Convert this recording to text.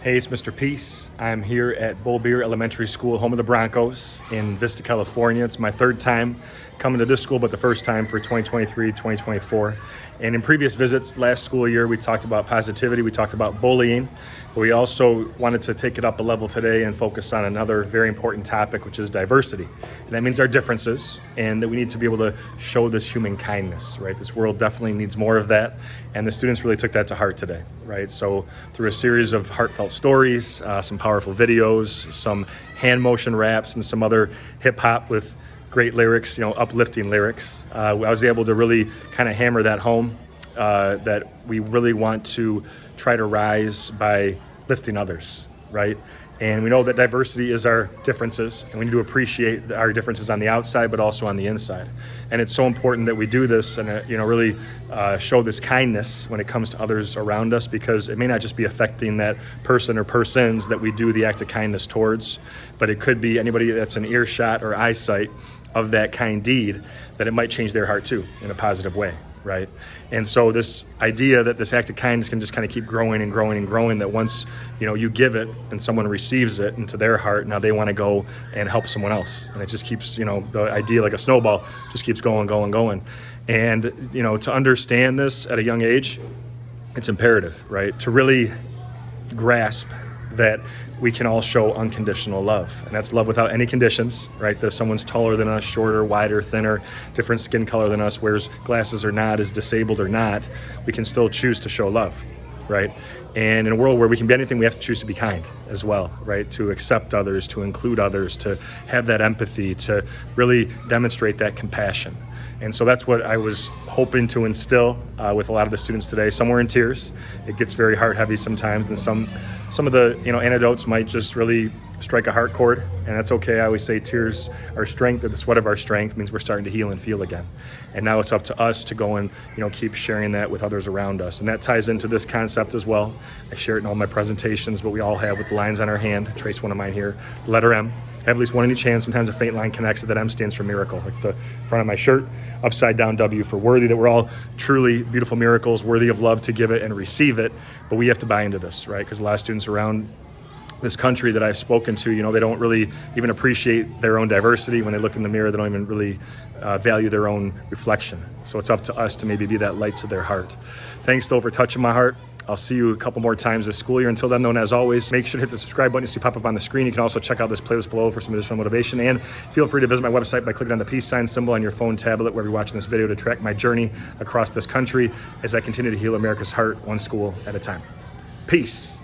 Hey, it's Mr. Peace. I'm here at Bobier Elementary School, home of the Broncos in Vista, California. It's my third time coming to this school, but the first time for 2023, 2024. And in previous visits last school year, we talked about positivity, we talked about bullying, but we also wanted to take it up a level today and focus on another very important topic, which is diversity. And that means our differences, and that we need to be able to show this human kindness, right? This world definitely needs more of that, and the students really took that to heart today, right? So through a series of heartfelt stories, some powerful videos, some hand motion raps, and some other hip hop with great lyrics, uplifting lyrics. I was able to really kind of hammer that home, that we really want to try to rise by lifting others, right? And we know that diversity is our differences, and we need to appreciate our differences on the outside, but also on the inside. And it's so important that we do this and really show this kindness when it comes to others around us, because it may not just be affecting that person or persons that we do the act of kindness towards, but it could be anybody that's in earshot or eyesight of that kind deed, that it might change their heart too in a positive way, right? And so this idea that this act of kindness can just kind of keep growing and growing and growing, that once you give it and someone receives it into their heart, now they want to go and help someone else, and it just keeps the idea, like a snowball, just keeps going. And to understand this at a young age, it's imperative, right, to really grasp that we can all show unconditional love, and that's love without any conditions, right? If someone's taller than us, shorter, wider, thinner, different skin color than us, wears glasses or not, is disabled or not, we can still choose to show love, right? And in a world where we can be anything, we have to choose to be kind as well, right? To accept others, to include others, to have that empathy, to really demonstrate that compassion. And so that's what I was hoping to instill with a lot of the students today. Some were in tears. It gets very heart heavy sometimes, and some of the anecdotes might just really strike a heart chord, and that's okay. I always say tears are strength, or the sweat of our strength means we're starting to heal and feel again. And now it's up to us to go and keep sharing that with others around us. And that ties into this concept as well. I share it in all my presentations, but we all have with the lines on our hand. I trace one of mine here, the letter M. I have at least one in each hand. Sometimes a faint line connects it. That M stands for miracle, like the front of my shirt, upside down W for worthy, that we're all truly beautiful miracles, worthy of love to give it and receive it. But we have to buy into this, right? Because a lot of students around this country that I've spoken to, they don't really even appreciate their own diversity. When they look in the mirror, they don't even really value their own reflection. So it's up to us to maybe be that light to their heart. Thanks though for touching my heart. I'll see you a couple more times this school year. Until then, though, and as always, make sure to hit the subscribe button you see pop up on the screen. You can also check out this playlist below for some additional motivation. And feel free to visit my website by clicking on the peace sign symbol on your phone, tablet, wherever you're watching this video, to track my journey across this country as I continue to heal America's heart one school at a time. Peace.